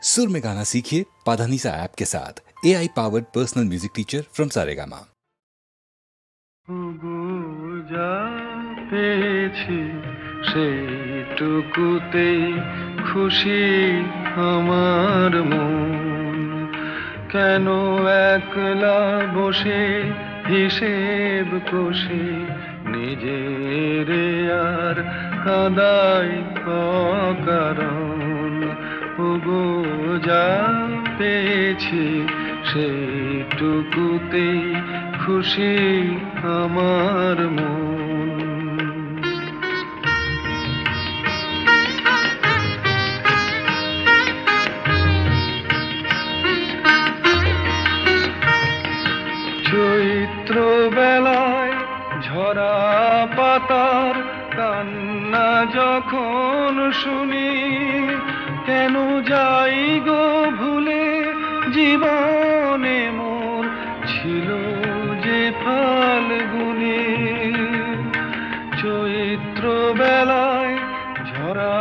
सुर में गाना सीखिए पाधानीसा ऐप के साथ। AI powered personal music teacher from Saregama. যা পেয়েছি সেইটুকুতেই খুশি আমার মন, কেন একলা বসে হিসেব কষে নিজের আর কাঁদাই অকারণ। ওগো যা পেয়েছি সেইটুকুতেই খুশি আমার মন। চৈত্র বেলায় ঝরা পাতার কান্না যখন শুনি, কেন যাই গো ভুলে জীবনে মোর ছিল যে ফাল্গুনে। চৈত্র বেলায় ঝরা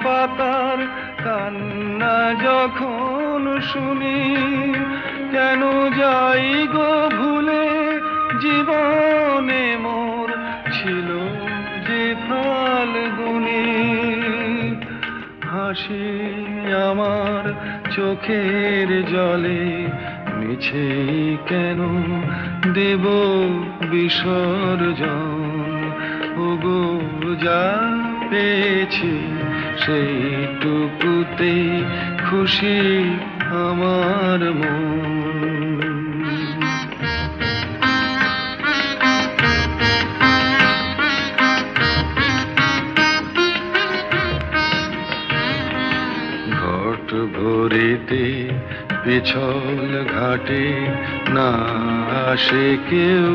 পাতার কান্না যখন শুনি, কেন যাই গো ভুলে জীবনে মোর ছিল যে ফাল্গুনে। হাসি আমার চোখের জলে মিছে কেন দেব বিসর্জন। ওগো যা পেয়েছি সেইটুকুতেই খুশি আমার মন। ঘট ভরিতে পিছল ঘাটে না আসে কেউ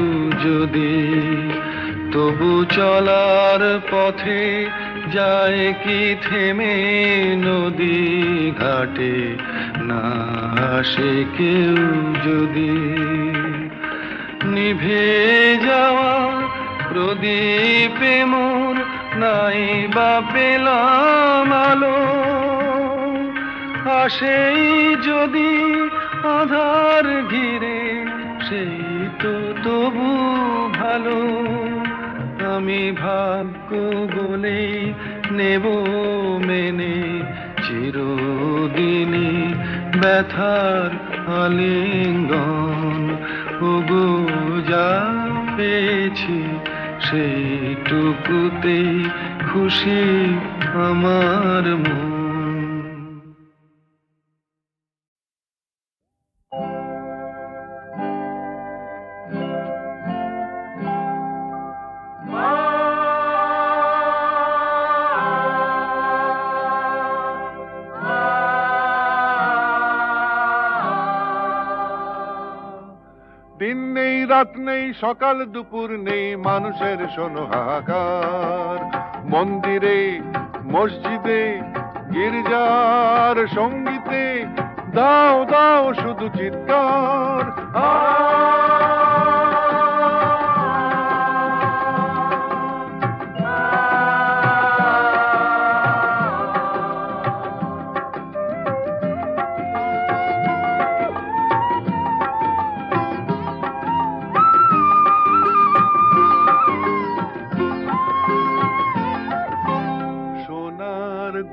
যদি, তবু চলার পথে যায় কি থেমে নদী ঘাটে না আসে কেউ যদি। নিভে যাওয়া প্রদীপে মোর নাই বা পেলাম আলো, আসেই যদি আধার ঘিরে সেই তো তবু ভালো। আমি ভাগ্য বলেই নেব মেনে চিরদিনই ব্যথার আলিঙ্গন। ওগো যা পেয়েছি সেইটুকুতেই খুশি আমার মন। দিন নেই রাত নেই সকাল দুপুর নেই মানুষের শোনো হাহাকার। মন্দিরে মসজিদে গির্জার সঙ্গীতে দাও দাও শুধু চিৎকার।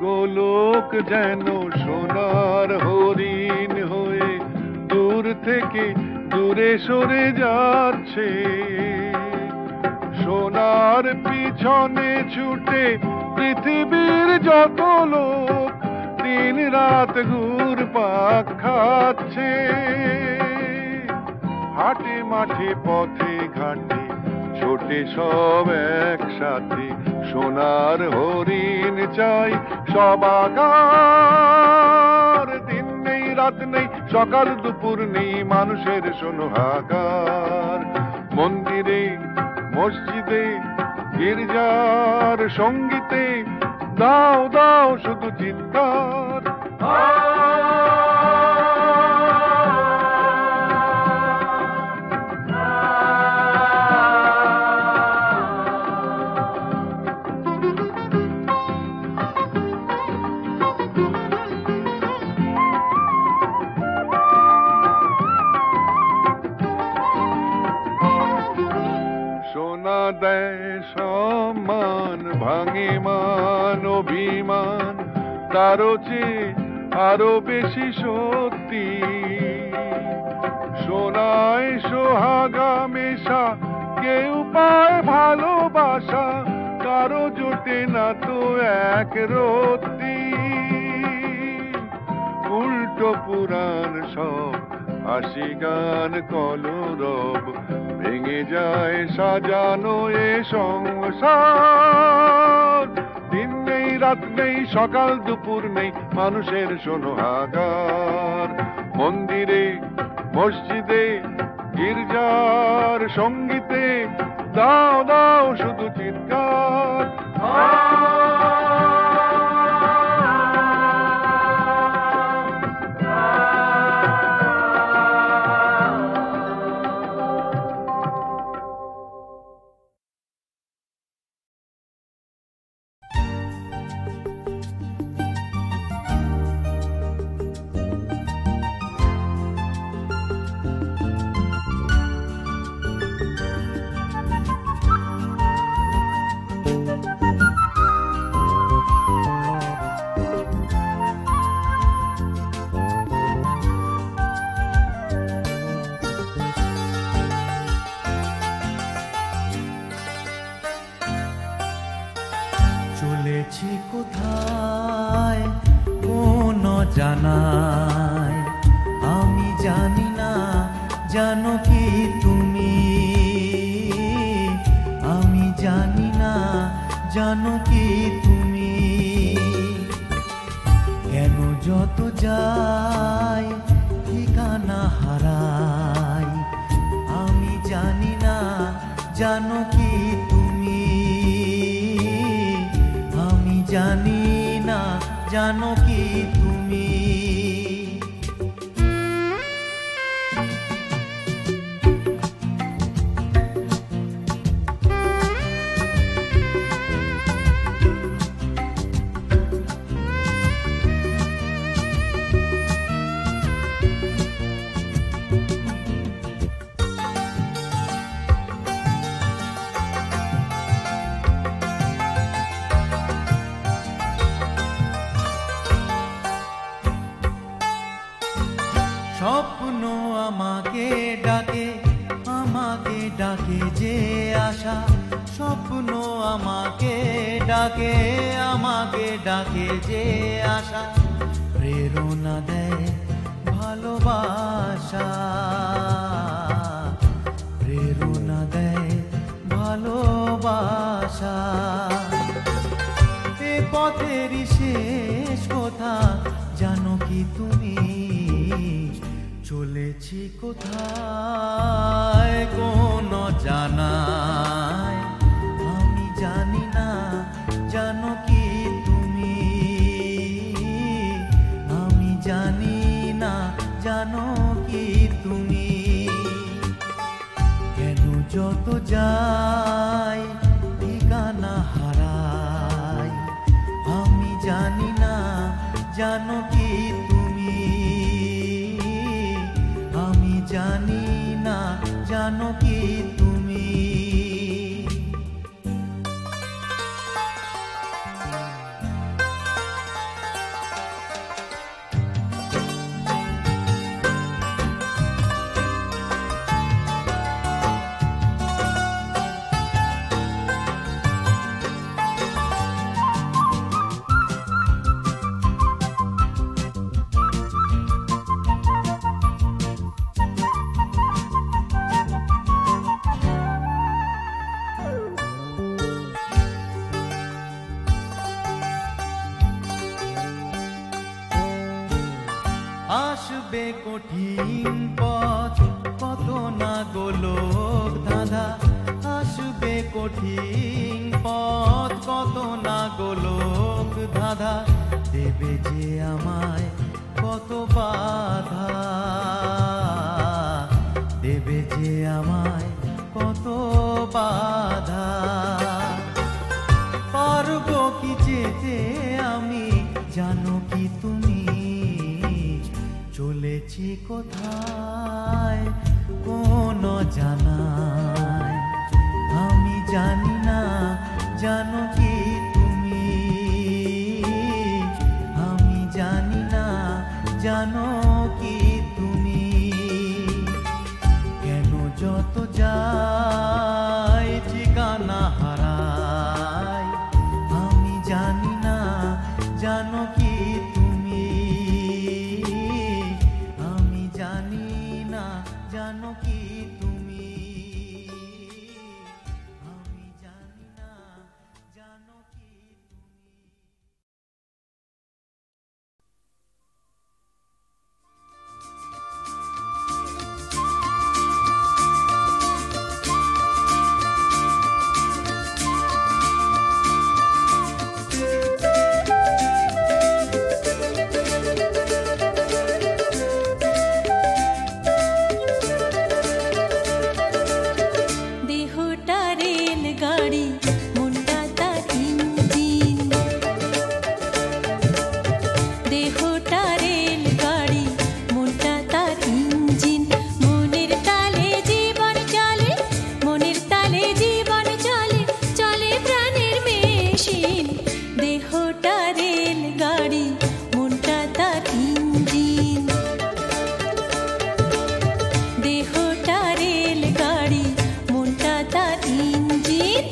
গোলক যেন সোনার হরিণ হয়ে দূর থেকে দূরে সরে যাচ্ছে। সোনার পিছনে ছুটে পৃথিবীর যত লোক দিন রাত ঘুরপাক খাচ্ছে। হাটে মাঠে পথে ঘাটে ছোটে সব একসাথে, সোনার হরিণ চাই সবাকার। দিন নেই রাত নেই সকাল দুপুর নেই মানুষের শোনো হাহাকার। মন্দিরে মসজিদে গির্জার সঙ্গীতে দাও দাও শুধু চিৎকার। কারো চেয়ে আরো বেশি সত্যি। সোনায় সোহাগা মেশা কেউ পায় ভালোবাসা, কারো জোটে না তো এক রত্তি। উল্টো পুরাণ সব হাসি গান কলরব, ভেঙে যায় সাজানো এ সংসার। দিন নেই রাত নেই সকাল দুপুর নেই মানুষের শোনো হাগার। মন্দিরে মসজিদে গির্জার সঙ্গীতে দাও দাও শুধু চিৎকার। চলেছি কোথায় কোন জানায়, আমি জানি না জানো কি তুমি, আমি জানি না জানো কি তুমি। কেন যত যাই ঠিকানা হারাই, আমি জানি না জানো কি তুমি, আমি জানি না জানো কি তুমি। স্বপ্ন আমাকে ডাকে, আমাকে ডাকে যে আশা, স্বপ্ন আমাকে ডাকে, আমাকে ডাকে যে আশা, প্রেরণা দেয় ভালোবাসা, প্রেরণা দেয় ভালোবাসা। এ পথেরই শেষ কথা জানো কি তুমি, চলেছি কোথায় কোন জানায়, আমি জানি না জানো কি তুমি, আমি জানি না জানো কি তুমি। কেন যত যাই ঠিকানা হারাই, আমি জানি না জানো কি তুমি, আমি জানি না জানো কি তুমি। আসবে কঠিন পথ কত না গোলক ধাঁধা, আসবে কঠিন পথ কত না গোলক ধাঁধা, দেবে যে আমায় কত বাধা, দেবে যে আমায় কত বাধা। পারবো কি যেতে আমি জানো কি তুমি, চলেছি কোথায় কোন জানায়, আমি জানি না জানো কি তুমি, জানো কি তুমি কেন যত যায় ঠিকানা হারায় আমি জানি না জানো কি তুমি আমি জানি না জানো কি তুমি আমি জানি না জানো কি দেহটা রেলগাড়ি মনটা তার ইঞ্জিন দেহটা রেলগাড়ি মনটা তার ইঞ্জিন মনের তালে জীবন চলে মনের তালে জীবন চলে চলে প্রাণের মেশিন দেহটা রেলগাড়ি মনটা তার ইঞ্জিন দেহটা রেলগাড়ি মনটা তার ইঞ্জিন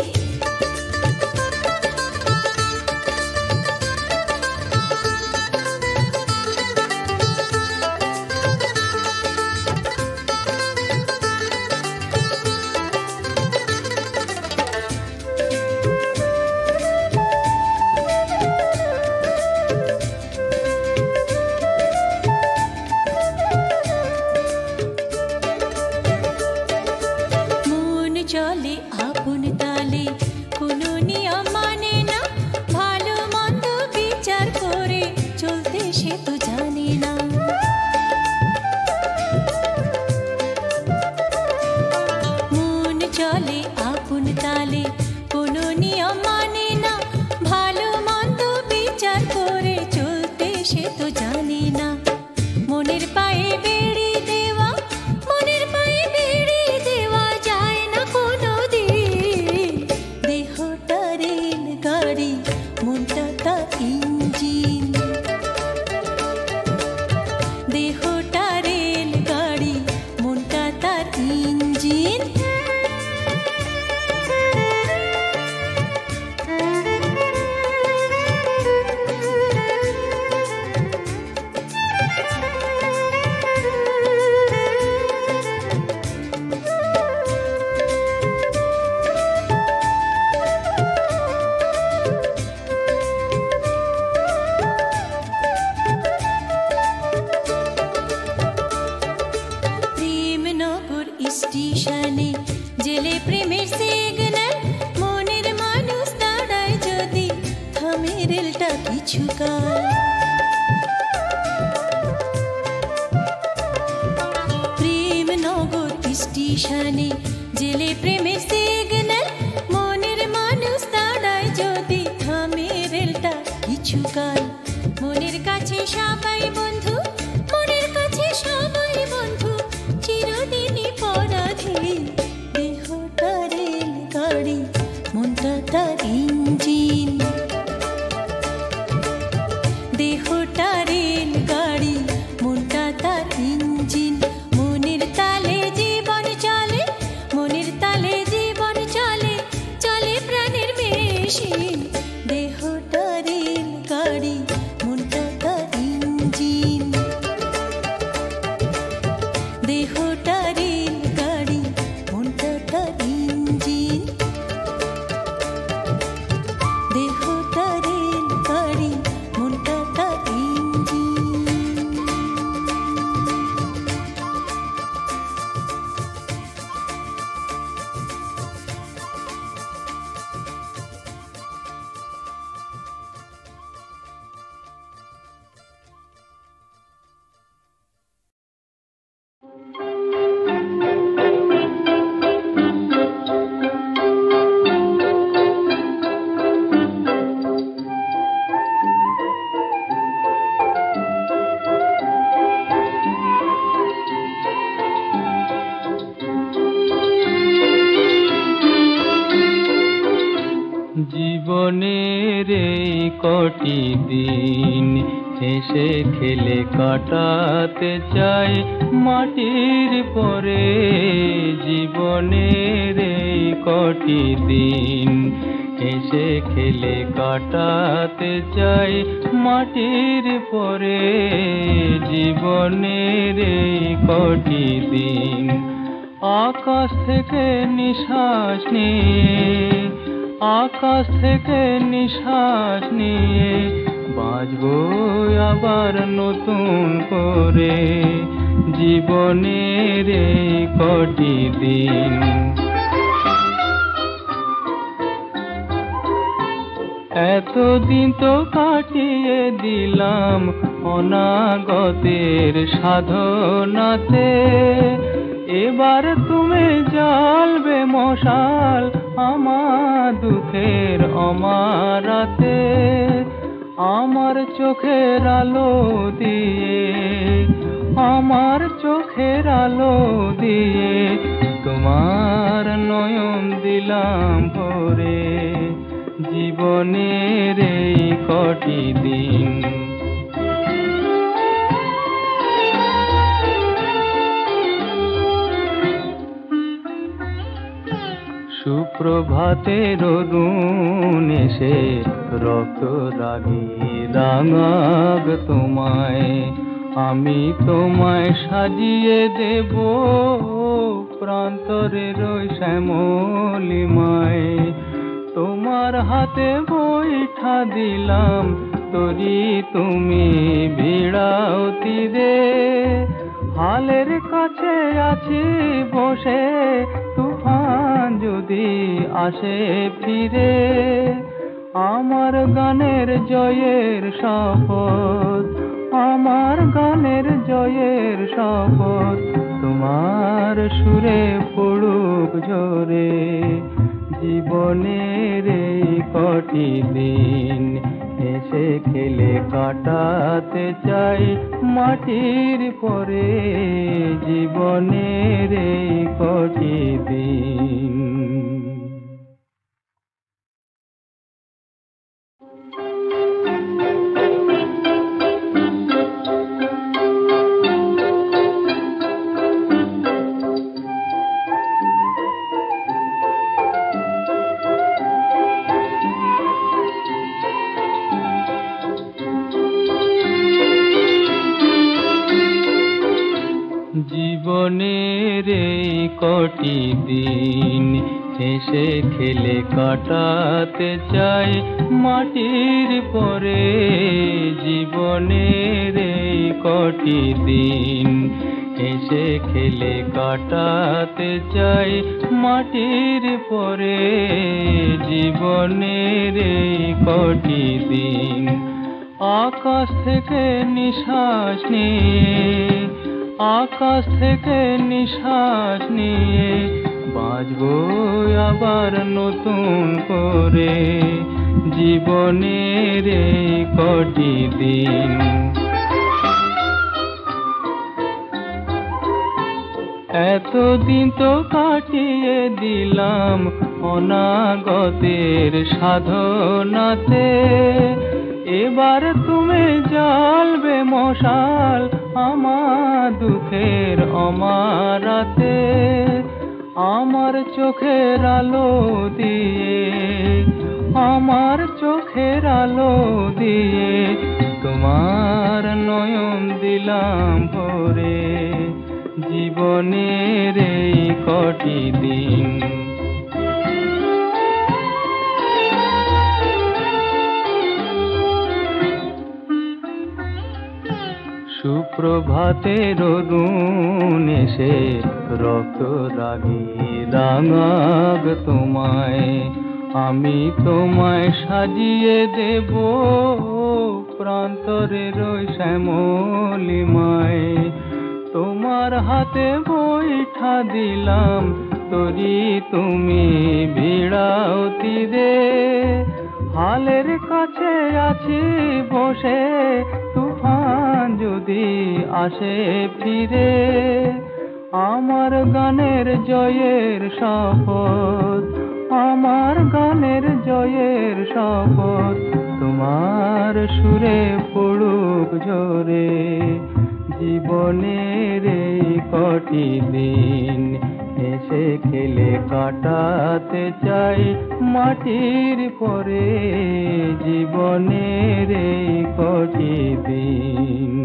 মন চলে আপন তালে কোনো নিয়ম মানে না ভালো মন্দ বিচার করে চলতে সে তো জানে না মন চলে আপন তালে কোনো নিয়ম মানে না ভালো মন্দ বিচার করে চলতে সে তো জানে না মনের পায়ে বেড়ি দেওয়া মনের পায়ে বেড়ি দেওয়া যায় না কোনো দিন দেহটা রেলগাড়ি মনটা তার ইঞ্জিন দেহটা রেলগাড়ি মনটা তার ইঞ্জিন প্রেমনগর স্টেশনে জেলে প্রেমের সিগন্যাল মনের মানুষ দাঁড়ায় যদি থামে রেলটা কিছুকাল প্রেমনগর স্টেশনে জেলে প্রেমের সিগন্যাল মনের মানুষ দাঁড়ায় যদি থামে রেলটা কিছুকাল মনের কাছে সবাই বন্ধু মনের কাছে সবাই বন্ধু চিরদিনই পরাধীন দেহটা রেলগাড়ি মনটা তার ইঞ্জিন দেহটা রেলগাড়ি মনটা তার ইঞ্জিন মনের তালে জীবন চলে মনের তালে জীবন চলে চলে প্রাণের মেশিন দেহটা রেলগাড়ি মনটা তার ইঞ্জিন দেহটা রেলগাড়ি মনটা তার ইঞ্জিন দেহটা রেলগাড়ি মনটা তার ইঞ্জিন জীবনের এই কটি দিন হেসে খেলে কাটাতে চাই মাটির পরে জীবনের এই কটি দিন। হেসে খেলে কাটাতে চাই মাটির পরে জীবনের এই কটি দিন। আকাশ থেকে নিঃশ্বাস নিয়ে, আকাশ থেকে নিঃশ্বাস নিয়ে বাঁচবো আবার নতুন করে জীবনের এই কটি দিন। এতদিন তো কাটিয়ে দিলাম অনাগতের সাধনাতে, এবার তুমি জ্বালবে মশাল আমার দুঃখের অমারাতে। আমার চোখের আলো দিয়ে, আমার চোখের আলো দিয়ে তোমার নয়ন দিলাম ভরে জীবনের এই কটি দিন। সুপ্রভাতের অরুণ এসে রক্ত রাগি রাঙাগ তোমায়, আমি তোমায় সাজিয়ে দেব প্রান্তরের ওই শ্যামলিমায়। তোমার হাতে বৈঠা দিলাম তরি তুমি ভিড়াও তীরে, হালের কাছে আছি বসে তুফান যদি আসে ফিরে। আমার গানের জয়ের শপথ, আমার গানের জয়ের শপথ তোমার সুরে পড়ুক ঝরে জীবনের এই কটি দিন। হেসে খেলে কাটাতে চাই মাটির পরে জীবনের এই কটি দিন। জীবনের এই কটি দিন হেসে খেলে কাটাতে চাই মাটির পরে জীবনের এই কটি দিন হেসে খেলে কাটাতে চাই মাটির পরে জীবনের এই কটি দিন। আকাশ থেকে নিঃশ্বাস নিয়ে, আকাশ থেকে নিঃশ্বাস নিয়ে বাঁচবো আবার নতুন করে জীবনের এই কটি দিন। এতদিন তো কাটিয়ে দিলাম অনাগতের সাধনাতে, এবার তুমি জ্বালবে মশাল আমার দুঃখের অমারাতে। আমার চোখের আলো দিয়ে, আমার চোখের আলো দিয়ে তোমার নয়ন দিলাম ভরে জীবনের এই কটি দিন। সুপ্রভাতের অরুণ এসে রক্ত রাগি রাঙাগ তোমায়, আমি তোমায় সাজিয়ে দেব প্রান্তরের ওই শ্যামলিমায়। তোমার হাতে বৈঠা দিলাম তরি তুমি ভিড়াও তীরে, হালের কাছে আছি বসে তুফান যদি আসে ফিরে। আমার গানের জয়ের শপথ, আমার গানের জয়ের শপথ তোমার সুরে পড়ুক ঝরে। জীবনের এই কটি দিন হেসে খেলে কাটাতে চাই মাটির পরে। জীবনের এই কটি দিন